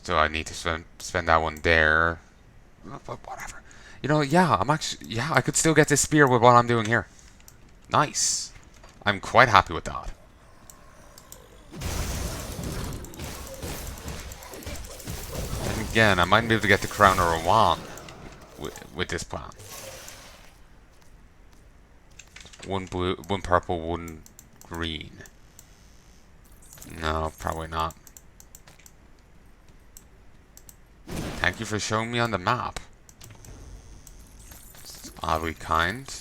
So I need to spend that one there. But whatever. You know, yeah, yeah, I could still get this spear with what I'm doing here. Nice. I'm quite happy with that. And again, I might be able to get the crown or a wand with this plan. One blue, one purple, one green. No, probably not. Thank you for showing me on the map. It's oddly kind.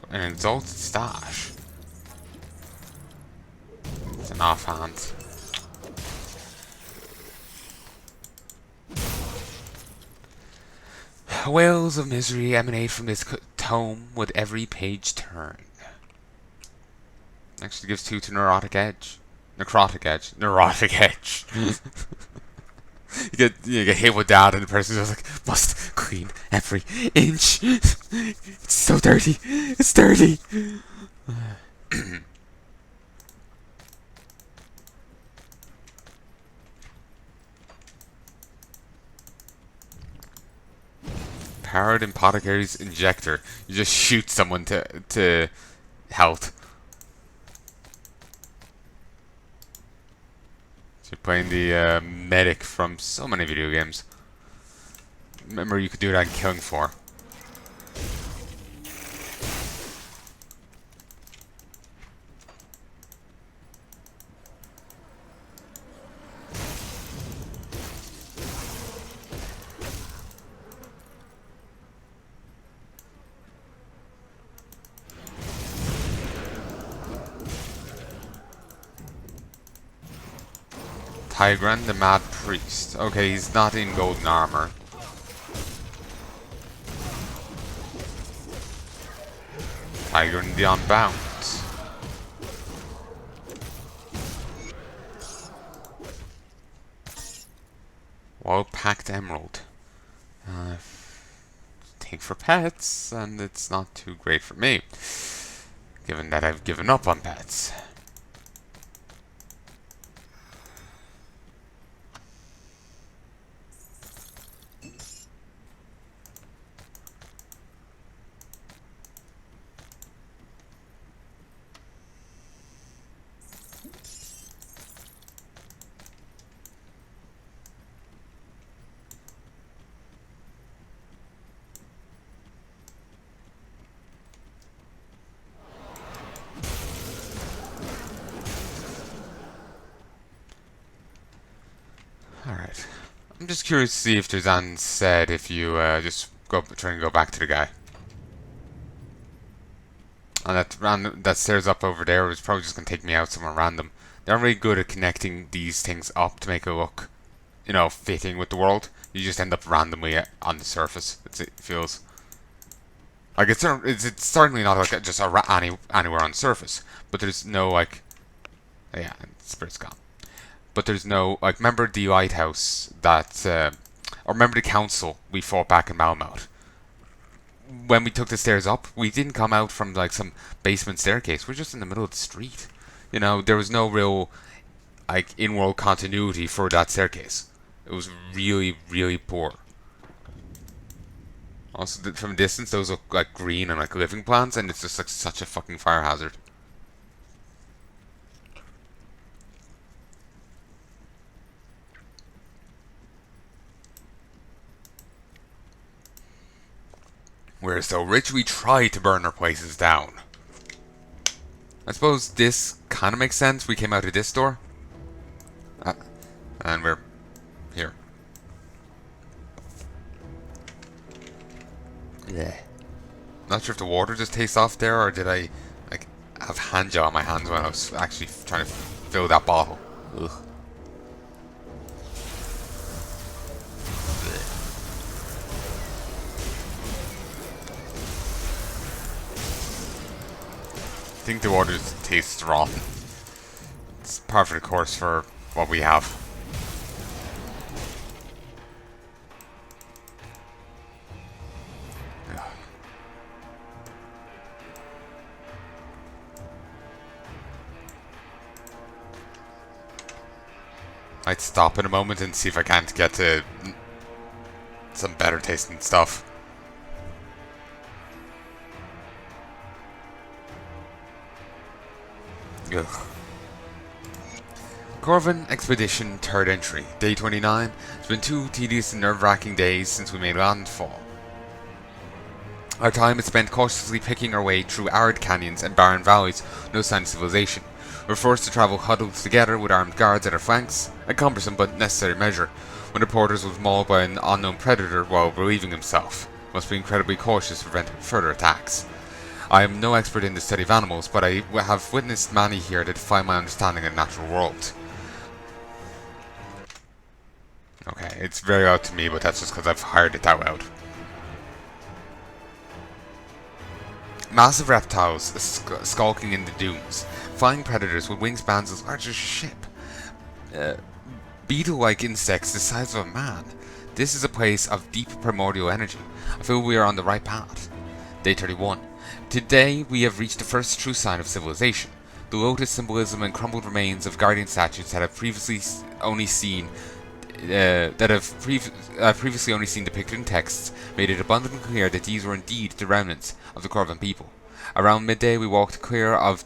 An exalted stash. It's an offhand. Wails of misery emanate from this tome with every page turned. Actually gives 2 to neurotic edge. Necrotic edge. Neurotic edge. you get hit with that and the person's just like, must clean every inch. It's so dirty. It's dirty. Powered Apothecary's Injector. You just shoot someone to health. So you're playing the medic from so many video games. Remember, you could do that in Killing Floor. Tigran, the Mad Priest. Okay, he's not in golden armor. Tigran, the Unbound. Well-packed emerald. Take for pets, and it's not too great for me, given that I've given up on pets. Alright. I'm just curious to see if there's unsaid if you just try and go back to the guy. And that stairs up over there is probably just going to take me out somewhere random. They're not really good at connecting these things up to make it look, you know, fitting with the world. You just end up randomly on the surface. It feels like it's certainly not like just anywhere on the surface, but there's no like, yeah, spirit's gone. But there's no like. Remember the lighthouse that, or remember the council we fought back in Malmouth? When we took the stairs up, we didn't come out from like some basement staircase. We're just in the middle of the street. You know, there was no real like in-world continuity for that staircase. It was really, really poor. Also, from a distance, those look like green and like living plants, and it's just like such a fucking fire hazard. We're so rich we try to burn our places down. I suppose this kind of makes sense. We came out of this door. And we're here. Yeah. Not sure if the water just tastes off there, or did I like have hand gel on my hands when I was actually trying to fill that bottle. Ugh. think the water tastes rotten. It's par for the course for what we have. I'd stop in a moment and see if I can't get to some better tasting stuff. Ugh. Corvin Expedition 3rd Entry, Day 29. It's been 2 tedious and nerve-wracking days since we made landfall. Our time is spent cautiously picking our way through arid canyons and barren valleys, no sign of civilization. We're forced to travel huddled together with armed guards at our flanks, a cumbersome but necessary measure. One of the porters was mauled by an unknown predator while relieving himself. Must be incredibly cautious to prevent further attacks. I am no expert in the study of animals, but I have witnessed many here that defy my understanding of the natural world. Okay, it's very out to me, but that's just because I've hired it that out. Massive reptiles skulking in the dunes, flying predators with wingspans as large as a ship, beetle-like insects the size of a man. This is a place of deep primordial energy. I feel we are on the right path. Day 31. Today we have reached the first true sign of civilization. The lotus symbolism and crumbled remains of guardian statues that have previously only seen depicted in texts made it abundantly clear that these were indeed the remnants of the Corvan people. Around midday we walked clear of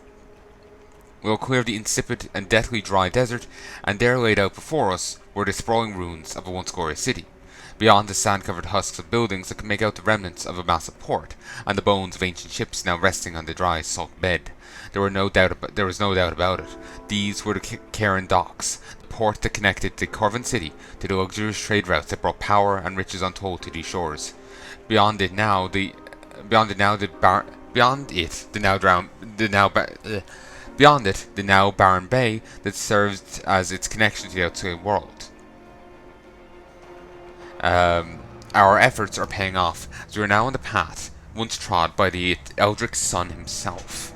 the insipid and deathly dry desert, and there laid out before us were the sprawling ruins of a once glorious city. Beyond the sand-covered husks of buildings I could make out the remnants of a massive port, and the bones of ancient ships now resting on the dry salt bed. There was no doubt about it. These were the Cairn docks, the port that connected the Corvan city to the luxurious trade routes that brought power and riches untold to these shores. Beyond it, the now barren bay that served as its connection to the outside world. Our efforts are paying off, as we are now on the path once trod by the Eldric Sun himself.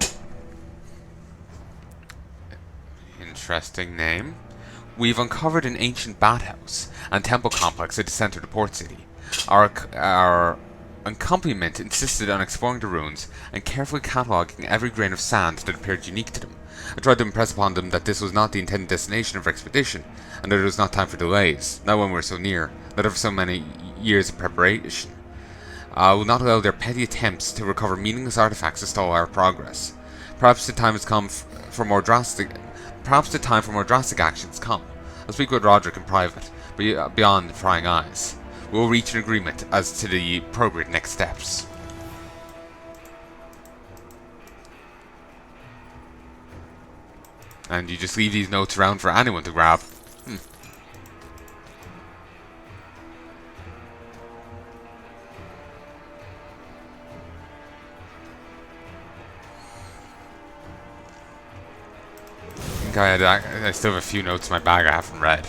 Interesting name. We've uncovered an ancient bathhouse and temple complex at the center of the port city. Our accompaniment insisted on exploring the ruins and carefully cataloguing every grain of sand that appeared unique to them. I tried to impress upon them that this was not the intended destination of our expedition, and that it was not time for delays, not when we were so near, not after so many years of preparation. I will not allow their petty attempts to recover meaningless artifacts to stall our progress. Perhaps the time has come for more drastic actions come. I'll speak with Roderick in private, beyond prying eyes. We will reach an agreement as to the appropriate next steps. And you just leave these notes around for anyone to grab. I still have a few notes in my bag I haven't read.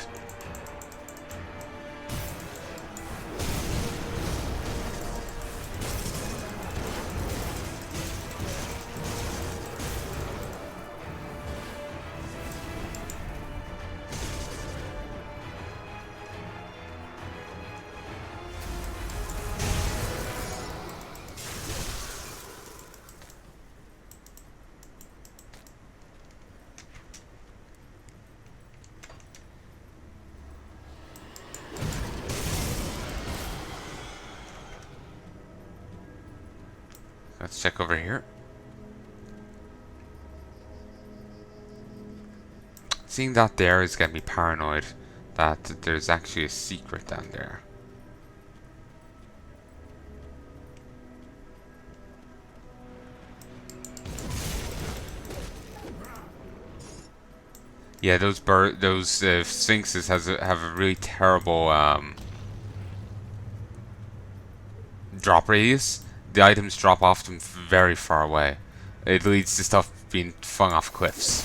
Let's check over here. Seeing that there is getting me paranoid that there's actually a secret down there. Yeah, those sphinxes have a really terrible drop radius. The items drop off them very far away. It leads to stuff being flung off cliffs.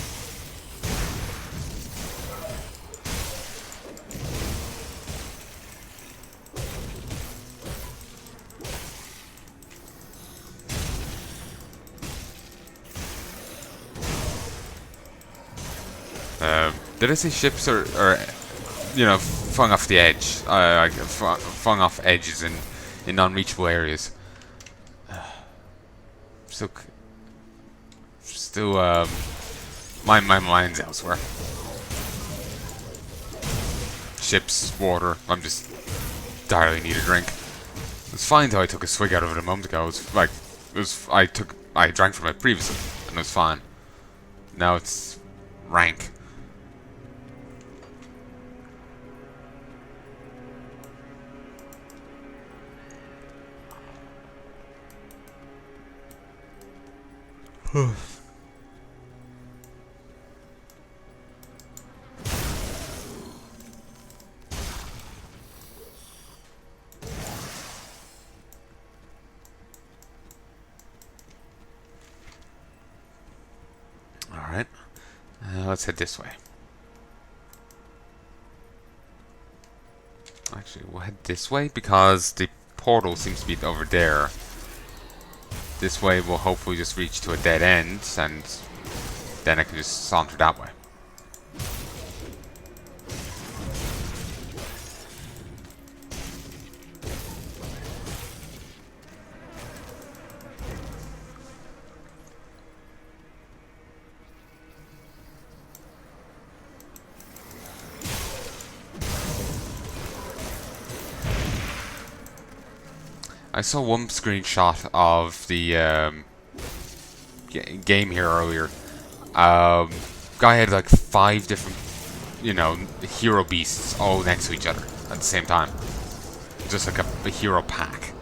Did I say ships or flung off the edge? Flung off edges in non-reachable areas. Still, still, my mind's elsewhere. Ships, water. I'm just direly need a drink. It was fine until I took a swig out of it a moment ago. I drank from it previously, and it was fine. Now it's rank. Alright. Let's head this way. Actually, we'll head this way because the portal seems to be over there. This way we'll hopefully just reach to a dead end, and then I can just saunter that way. I saw one screenshot of the game here earlier. Guy had like 5 different, hero beasts all next to each other at the same time. Just like a hero pack.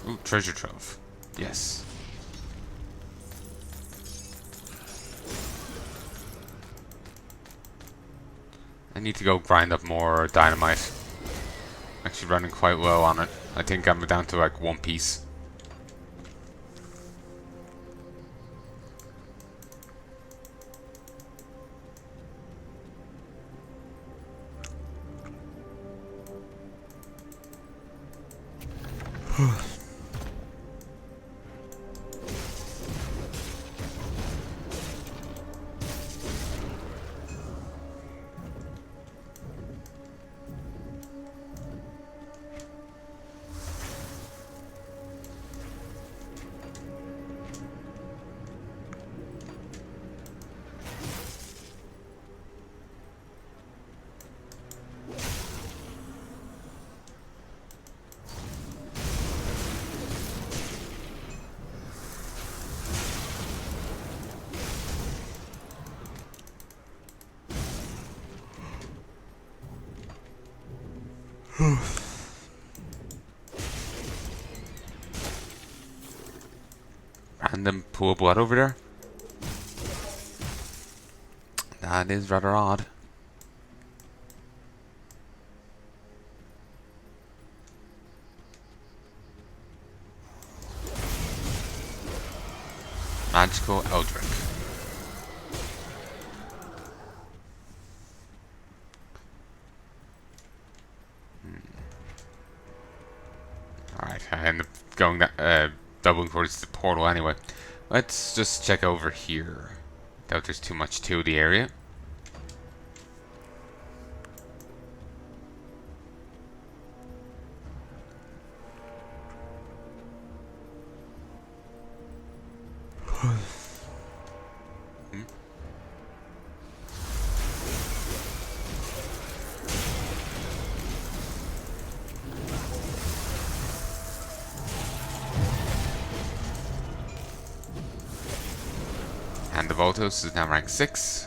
Ooh, treasure trove. Yes. I need to go grind up more dynamite. Actually running quite low on it. I think I'm down to like 1 piece. Random pool of blood over there? That is rather odd. Magical Eldrick. Alright, I end up going that, doubling towards the portal anyway. Let's just check over here. Doubt there's too much to the area. And the Voltos is now rank 6.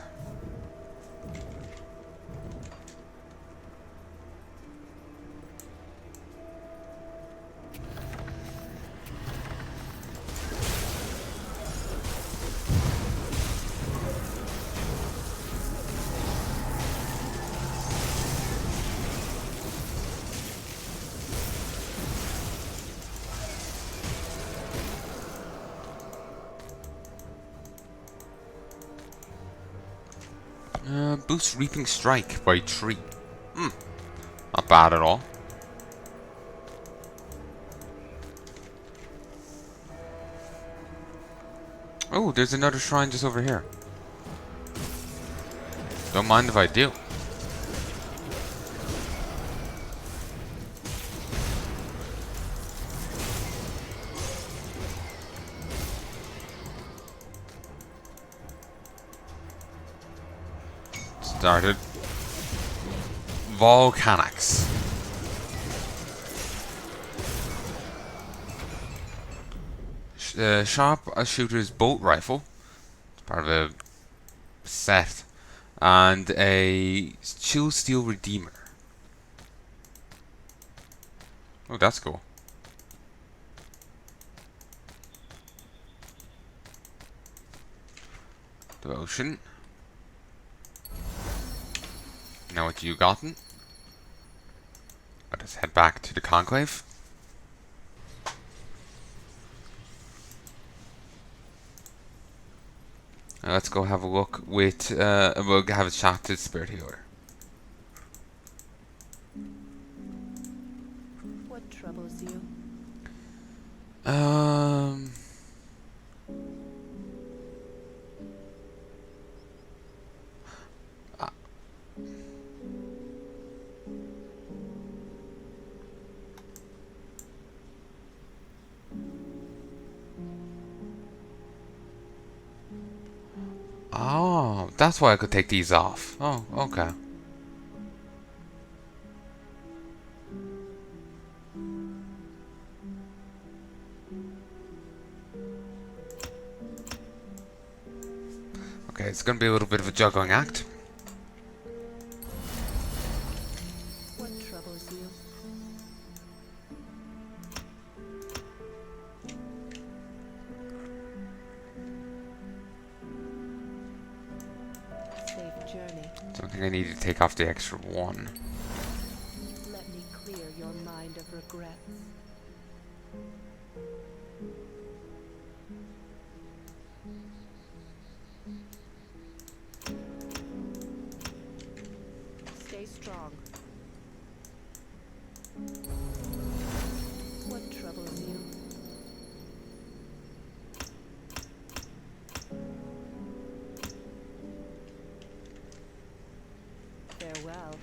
Boost Reaping Strike by 3. Not bad at all. Oh, there's another shrine just over here. Don't mind if I do. Started. Volcanics. Sharp shooter's bolt rifle. It's part of a set. And a chill steel redeemer. Oh, that's cool. Devotion. Now what you gotten? Let us head back to the Conclave. Let's go have a look with, we'll have a chat to the Spirit Healer. What troubles you? Oh, that's why I could take these off. Oh, okay. Okay, it's gonna be a little bit of a juggling act. What troubles you? Safe journey. Don't think I need to take off the extra one. Let me clear your mind of regrets. Stay strong. What troubles you? Farewell.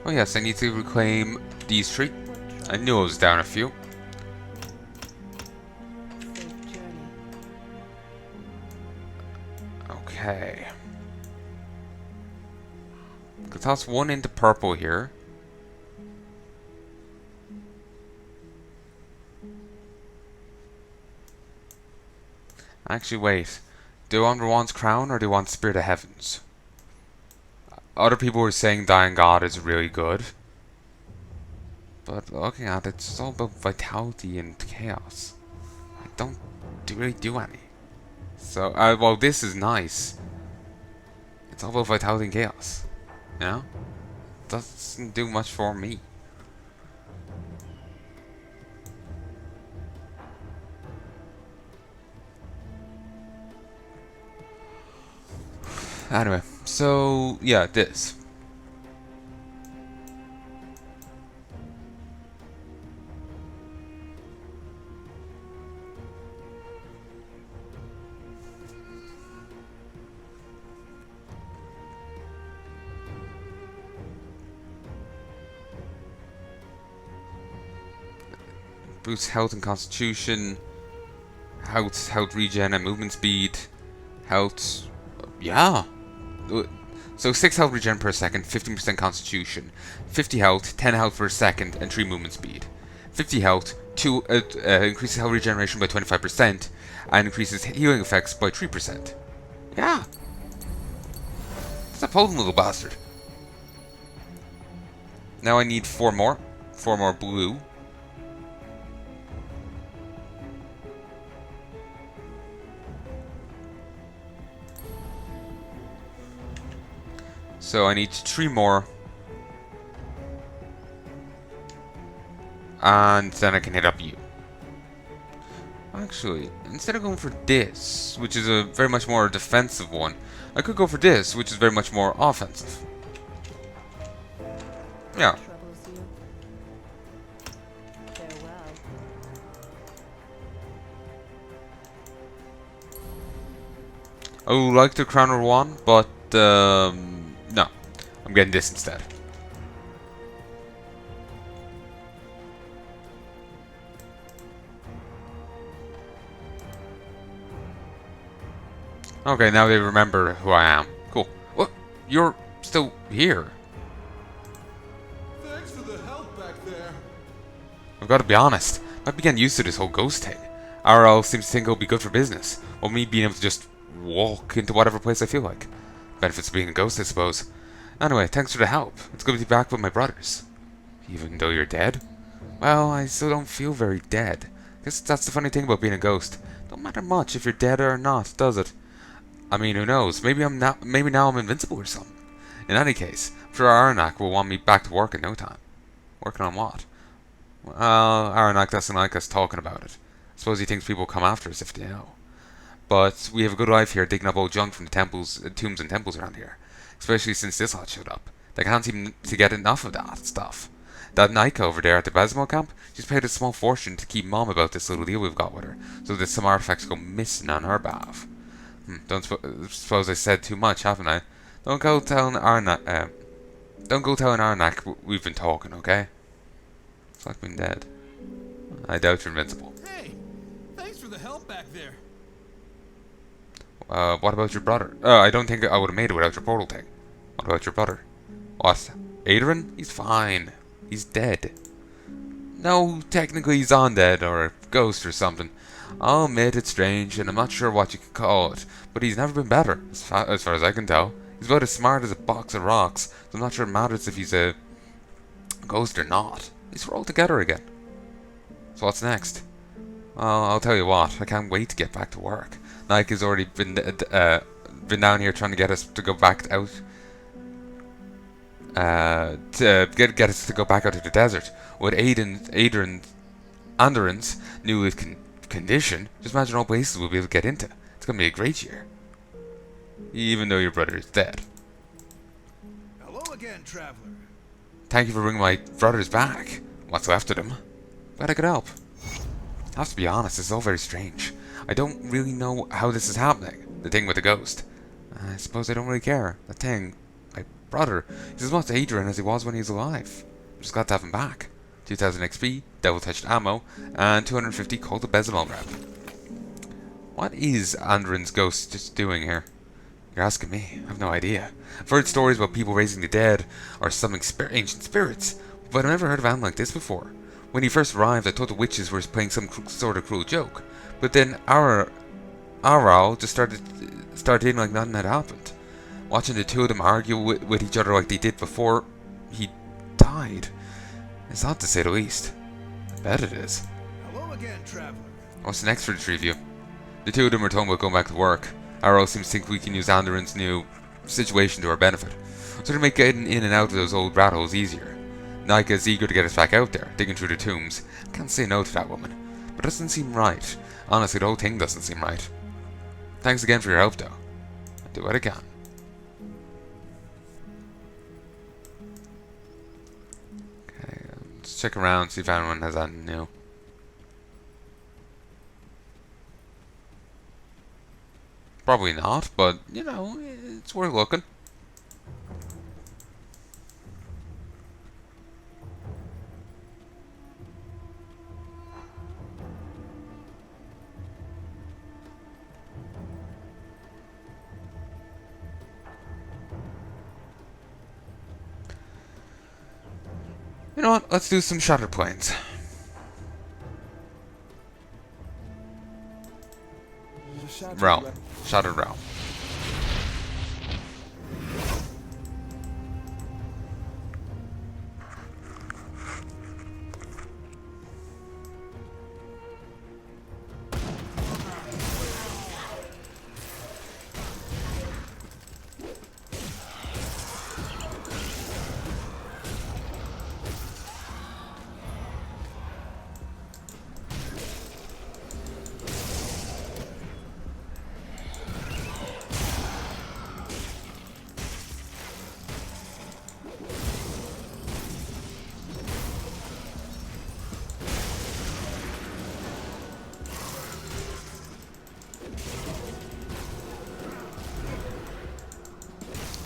Oh yes, I need to reclaim these 3. I knew I was down a few. Safe journey. Okay. Could toss 1 into purple here. Actually, wait. Do I want Rawan's Crown or do I want Spirit of Heavens? Other people were saying Dying God is really good. But looking at it, it's all about vitality and chaos. I don't really do any. So, well, this is nice. It's all about vitality and chaos. You know? Doesn't do much for me. Anyway, so yeah, this. Boosts health and constitution, health regen and movement speed, health, yeah. So 6 health regen per second, 15% constitution, 50 health, 10 health per second, and 3 movement speed. 50 health, increases health regeneration by 25%, and increases healing effects by 3%. Yeah, it's a potent little bastard. Now I need 4 more. 4 more blue. So I need 3 more. And then I can hit up you. Actually, instead of going for this, which is a very much more defensive one, I could go for this, which is very much more offensive. Yeah. Troubles you. Farewell. I would like the Crown or one, but no. I'm getting this instead. Okay, now they remember who I am. Cool. What? You're still here? Thanks for the help back there. I've got to be honest. I began used to this whole ghost thing. RL seems to think it'll be good for business, or me being able to just walk into whatever place I feel like. Benefits of being a ghost, I suppose. Anyway, thanks for the help. It's good to be back with my brothers. Even though you're dead? Well, I still don't feel very dead. Guess that's the funny thing about being a ghost. Don't matter much if you're dead or not, does it? I mean, who knows? Maybe now I'm invincible or something. In any case, I'm sure Aranak will want me back to work in no time. Working on what? Well, Aranak doesn't like us talking about it. I suppose he thinks people will come after us if they know. But we have a good life here digging up old junk from the temples, tombs and temples around here. Especially since this lot showed up. They can't seem to get enough of that stuff. That Nika over there at the Basmo camp, she's paid a small fortune to keep Mom about this little deal we've got with her, so that some artifacts go missing on her behalf. Don't suppose I said too much, haven't I? Don't go telling Arnak we've been talking, okay? It's like being dead. I doubt you're invincible. Hey, thanks for the help back there. What about your brother? I don't think I would have made it without your portal thing. What about your brother? What? Adrian? He's fine. He's dead. No, technically he's undead, or a ghost or something. I'll admit it's strange, and I'm not sure what you could call it, but he's never been better, as far as I can tell. He's about as smart as a box of rocks, so I'm not sure it matters if he's a ghost or not. At least we're all together again. So what's next? Well, I'll tell you what, I can't wait to get back to work. Nike has already been down here trying to get us to go back out, to get us to go back out to the desert. With Andoran's new condition, just imagine all places we'll be able to get into. It's gonna be a great year. Even though your brother is dead. Hello again, traveler. Thank you for bringing my brothers back. What's left of them? Glad I could help. I have to be honest, this is all very strange. I don't really know how this is happening. The thing with the ghost. I suppose I don't really care. The thing, my brother, he's as much Adrian as he was when he was alive. I'm just glad to have him back. 2000 XP, Devil Touched Ammo, and 250 Cult of Bezalel rep. What is Andrin's ghost just doing here? You're asking me. I have no idea. I've heard stories about people raising the dead, or summoning ancient spirits, but I've never heard of anything like this before. When he first arrived, I thought the witches were playing some sort of cruel joke, but then Aral just started in like nothing had happened. Watching the two of them argue with each other like they did before he died. It's odd to say the least. I bet it is. Hello again, traveler. What's next for the three of you? The two of them are talking about going back to work. Arrow seems to think we can use Andoran's new situation to our benefit, so to make getting in and out of those old rat holes easier. Nika is eager to get us back out there, digging through the tombs. I can't say no to that woman, but it doesn't seem right. Honestly, the whole thing doesn't seem right. Thanks again for your help, though. I'll do what I can. Okay, let's check around, see if anyone has anything new. Probably not, but, you know, it's worth looking. You know what, let's do some shutter planes. realm. Shattered realm.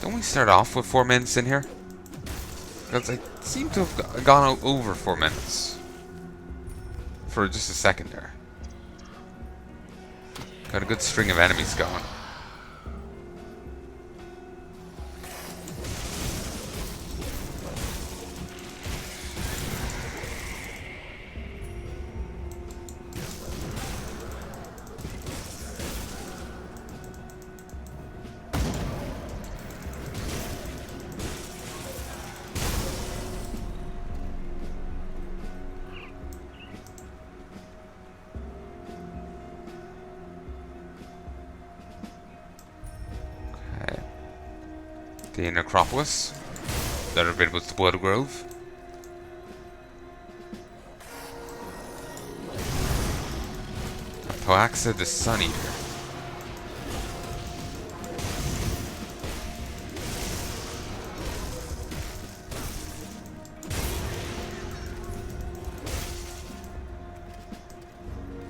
Don't we start off with 4 minutes in here? Because I seem to have gone over 4 minutes. For just a second there. Got a good string of enemies going. The Necropolis. The other bit was the Blood Grove. Poaxa the Sun Eater.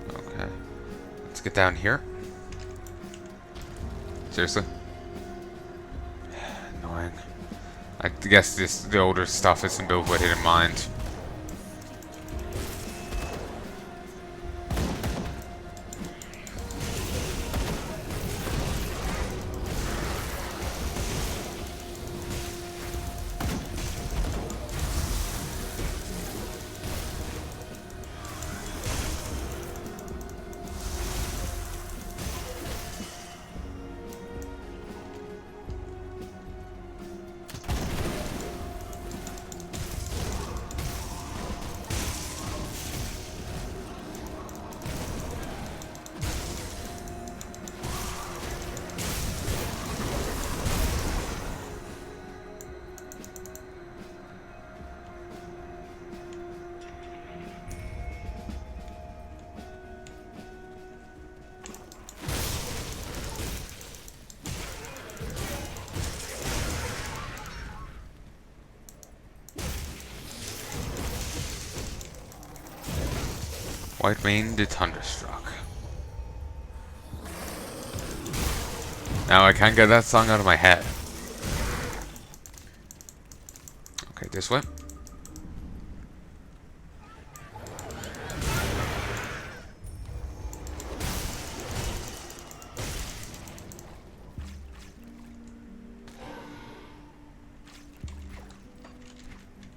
Okay. Let's get down here. Seriously? I guess the older stuff isn't built with it in mind. Whitemane the Thunderstruck. Now I can't get that song out of my head. Okay, this way.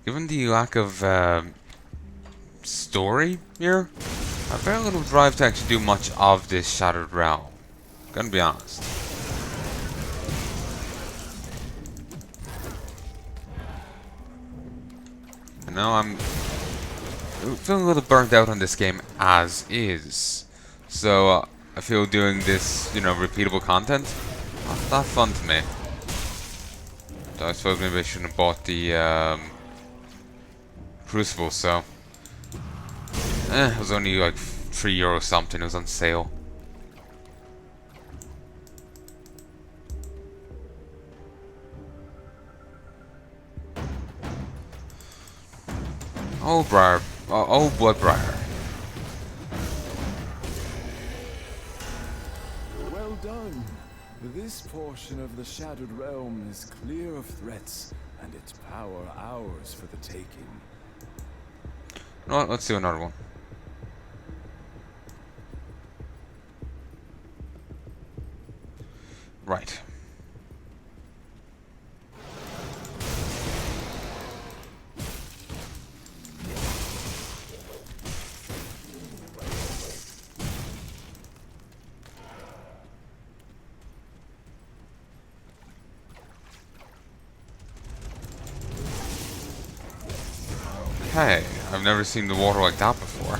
Given the lack of story here, I have very little drive to actually do much of this Shattered Realm. Gonna be honest. And now I'm feeling a little burnt out on this game as is. So I feel doing this, repeatable content, not that fun to me. So I suppose maybe I shouldn't have bought the Crucible, so. It was only like €3 something, it was on sale. Old Bloodbriar. Well done. This portion of the Shattered Realm is clear of threats, and its power ours for the taking. You know what, let's do another one. Right. Okay, I've never seen the water like that before.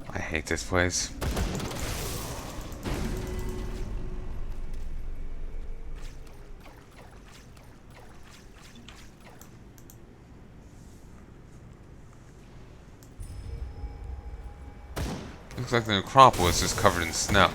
I hate this place. Looks like the necropolis is covered in snow.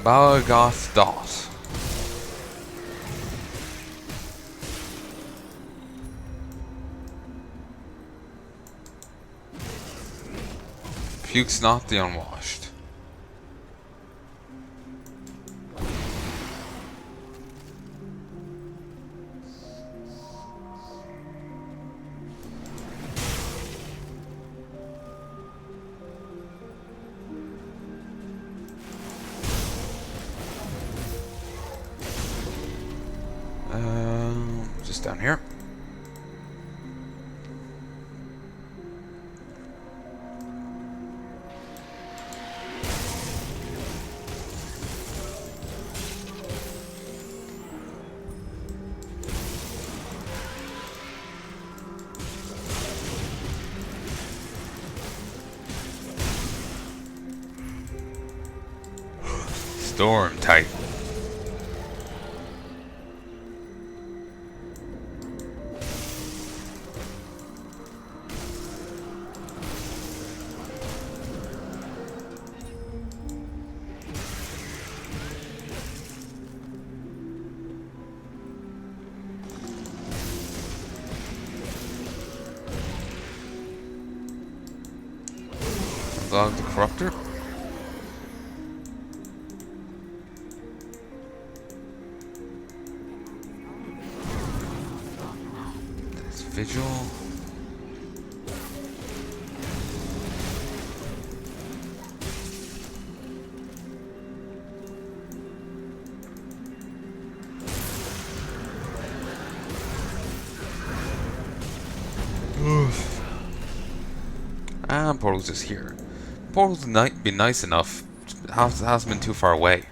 Balagoth Dot. Puke's not the unwashed. Just down here. Storm Titan. Log the Corruptor. There's Vigil. Oof. And Portal's just here. Portal's be nice enough. Hasn't been too far away.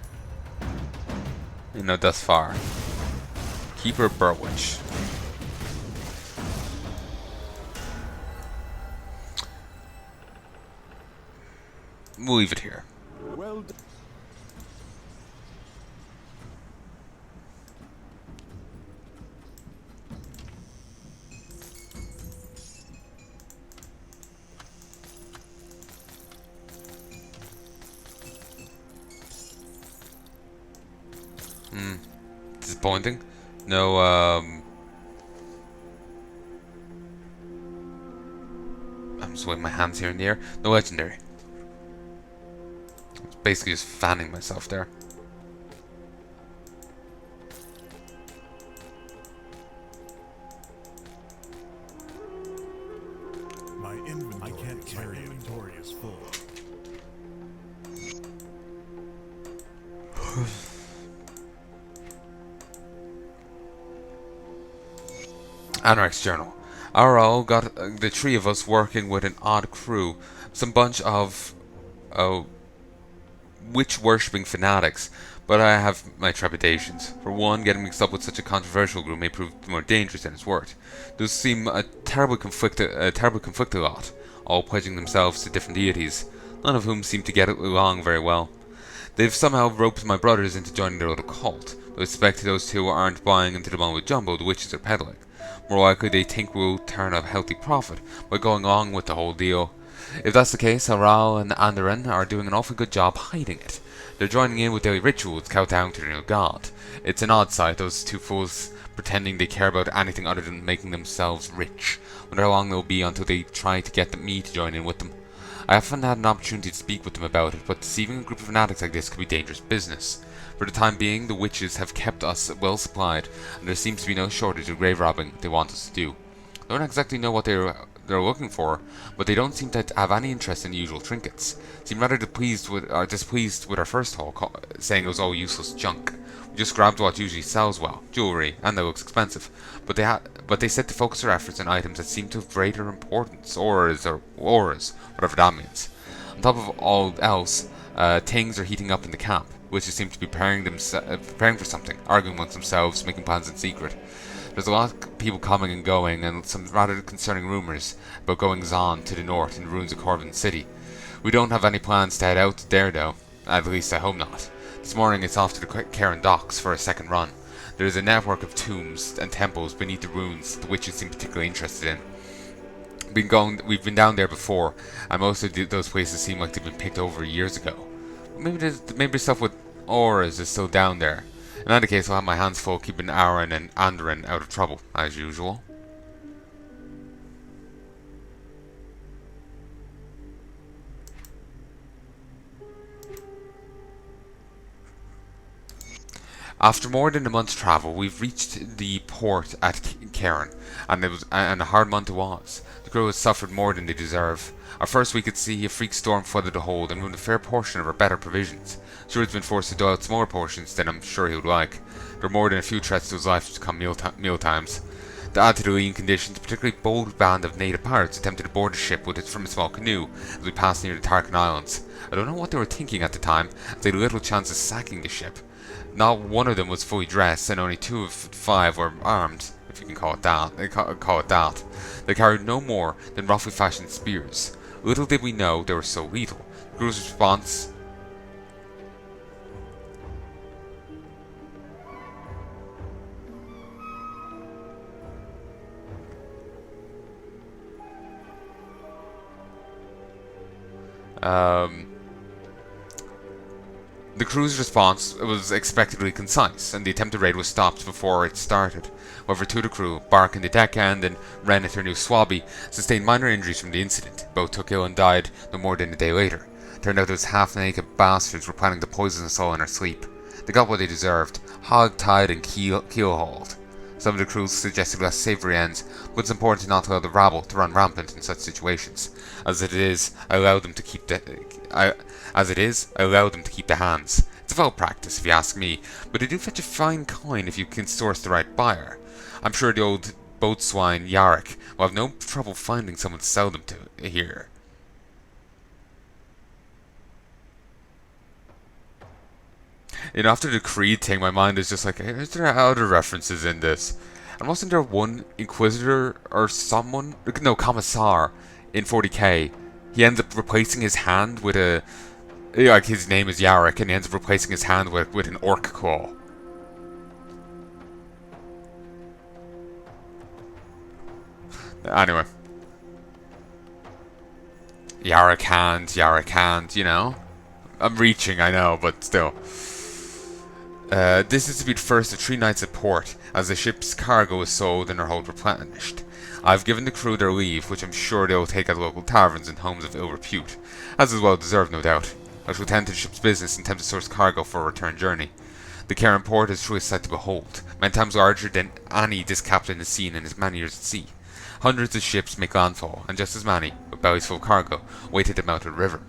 You know, thus far. Keeper Burwitch. We'll leave it here. Well done. Disappointing. No, I'm just waving my hands here and there. No legendary. I was basically just fanning myself there. My inventory, I can't carry it. Inventory is full. Anorak's journal. RL got the three of us working with an odd crew. Some bunch of witch-worshipping fanatics, but I have my trepidations. For one, getting mixed up with such a controversial group may prove more dangerous than it's worth. Those seem a terribly conflicted lot, all pledging themselves to different deities, none of whom seem to get along very well. They've somehow roped my brothers into joining their little cult, though I suspect those two aren't buying into the mumbo jumbo the witches are peddling. More likely they think we'll turn a healthy profit by going along with the whole deal. If that's the case, Haral and Andarin are doing an awfully good job hiding it. They're joining in with daily rituals to kowtow to their new god. It's an odd sight, those two fools pretending they care about anything other than making themselves rich. Wonder how long they'll be until they try to get me to join in with them. I haven't had an opportunity to speak with them about it, but deceiving a group of fanatics like this could be dangerous business. For the time being, the witches have kept us well supplied, and there seems to be no shortage of grave robbing they want us to do. I don't exactly know what they're looking for, but they don't seem to have any interest in the usual trinkets. Seem rather displeased with our first haul, saying it was all useless junk. We just grabbed what usually sells well, jewellery, and that looks expensive. But they said to focus their efforts on items that seem to have greater importance, auras, whatever that means. On top of all else, things are heating up in the camp, witches seem to be preparing for something, arguing amongst themselves, making plans in secret. There's a lot of people coming and going, and some rather concerning rumours about goings-on to the north in the ruins of Corvin City. We don't have any plans to head out there, though. At least I hope not. This morning it's off to the Karen docks for a second run. There is a network of tombs and temples beneath the ruins the witches seem particularly interested in. We've been down there before, and most of those places seem like they've been picked over years ago. Maybe stuff with auras is still down there. In either case, I'll have my hands full keeping Aaron and Andarin out of trouble, as usual. After more than a month's travel, we've reached the port at Cairn, and a hard month it was. The crew has suffered more than they deserve. Our first week at sea, a freak storm flooded the hold and ruined a fair portion of our better provisions. Stuart's been forced to dole out smaller portions than I'm sure he would like. There are more than a few threats to his life to come meal times. To add to the lean conditions, a particularly bold band of native pirates attempted to board the ship from a small canoe as we passed near the Tarkin Islands. I don't know what they were thinking at the time, as they had little chance of sacking the ship. Not one of them was fully dressed, and only 2 of 5 were armed, if you can call it that. They carried no more than roughly fashioned spears. Little did we know they were so lethal. The crew's response... The crew's response was expectedly concise, and the attempted raid was stopped before it started. However, 2 of the crew, Bark in the deckhand and Ren at her new swabby, sustained minor injuries from the incident. Both took ill and died no more than a day later. Turned out those half-naked bastards were planning to poison us all in our sleep. They got what they deserved, hog-tied and keel-hauled. Some of the crew suggested less savoury ends, but it's important not to allow the rabble to run rampant in such situations. As it is, I allow them to keep the hands. It's a foul practice, if you ask me, but they do fetch a fine coin if you can source the right buyer. I'm sure the old boat swine Yarrick will have no trouble finding someone to sell them to here. You know, after the Creed thing, my mind is just like, hey, is there other references in this? And wasn't there one Inquisitor or someone? No, Commissar in 40k. He ends up replacing his hand with a... Like, his name is Yarrick, and he ends up replacing his hand with an orc claw. Anyway. Yarrick hand, you know? I'm reaching, I know, but still. This is to be the first of 3 nights at port, as the ship's cargo is sold and their hold replenished. I've given the crew their leave, which I'm sure they will take at local taverns and homes of ill repute, as is well deserved, no doubt. I shall tend to the ship's business and attempt to source cargo for a return journey. The Cairn port is truly a sight to behold, many times larger than any this captain has seen in his many years at sea. Hundreds of ships make landfall, and just as many, with bellies full of cargo, wait at the mouth of the river.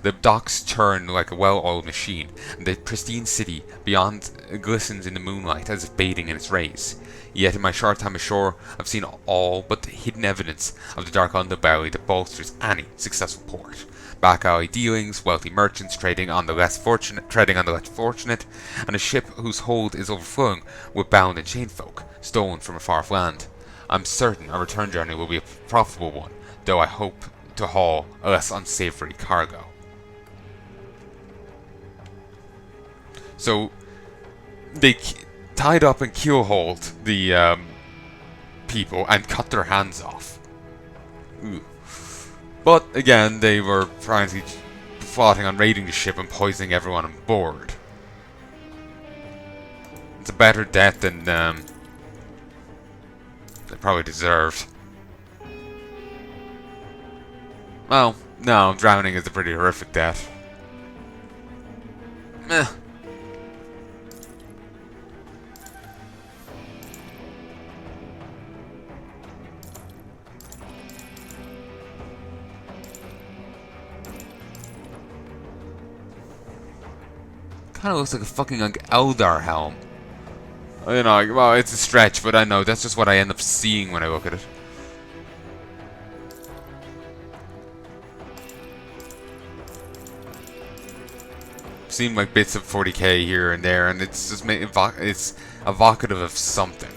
The docks churn like a well-oiled machine, and the pristine city beyond glistens in the moonlight as if bathing in its rays. Yet in my short time ashore, I've seen all but the hidden evidence of the dark underbelly that bolsters any successful port. back alley dealings, wealthy merchants trading on the less fortunate, and a ship whose hold is overflowing with bound and chained folk, stolen from a far-off land. I'm certain our return journey will be a profitable one, though I hope to haul a less unsavory cargo. So, they tied up and keelhauled the people and cut their hands off. Ooh. But again, they were apparently plotting on raiding the ship and poisoning everyone on board. It's a better death than they probably deserved. Well, no, drowning is a pretty horrific death. Meh. Kind of looks like a fucking like Eldar helm. You know, well, it's a stretch, but I know that's just what I end up seeing when I look at it. Seem like bits of 40k here and there, and it's just it's evocative of something.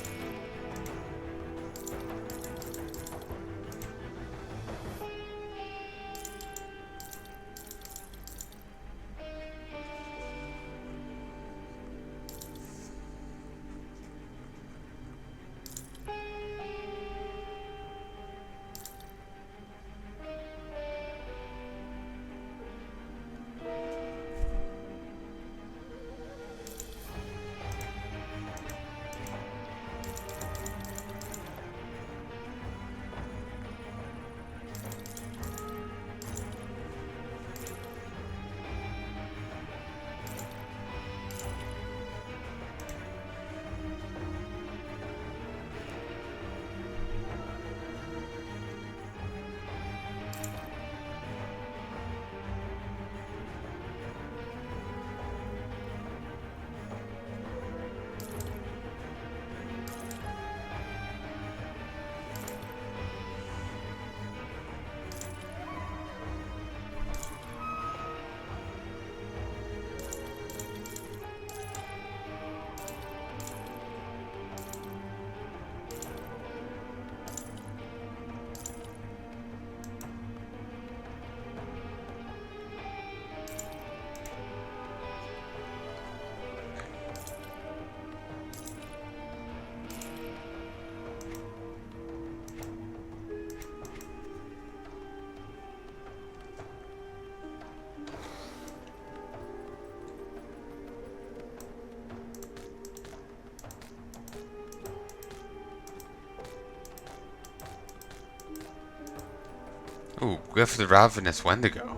Ooh, Glyph the Ravenous Wendigo.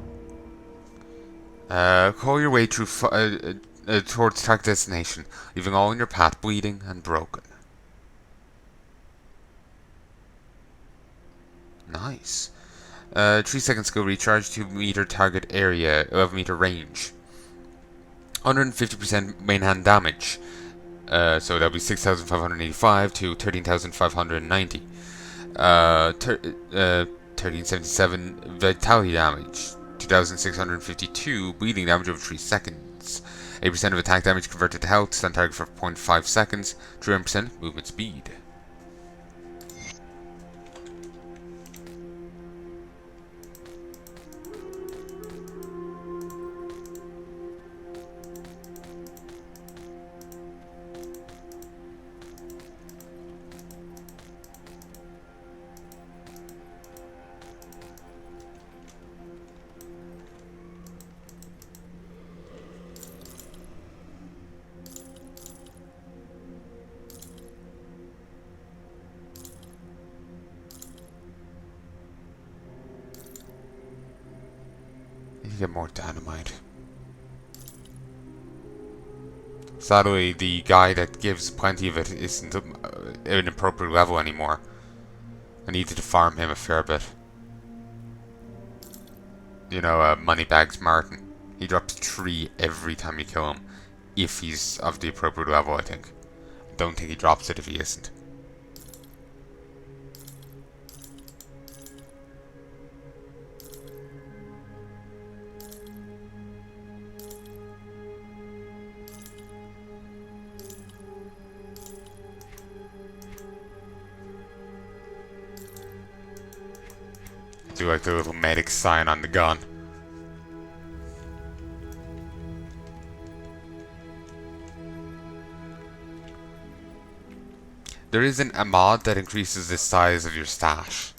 Call your way through towards target destination, leaving all in your path bleeding and broken. Nice. 3 seconds skill recharge, 2 meter target area, 11 meter range. 150% main hand damage. So that'll be 6,585 to 13,590. 1377 vitality damage. 2,652 bleeding damage over 3 seconds. 8% of attack damage converted to health, stun target for 0.5 seconds. 200% movement speed. Get more dynamite. Sadly, the guy that gives plenty of it isn't at an appropriate level anymore. I needed to farm him a fair bit. You know, Moneybags Martin. He drops 3 every time you kill him, if he's of the appropriate level, I think. I don't think he drops it if he isn't. do like the little medic sign on the gun. There isn't a mod that increases the size of your stash.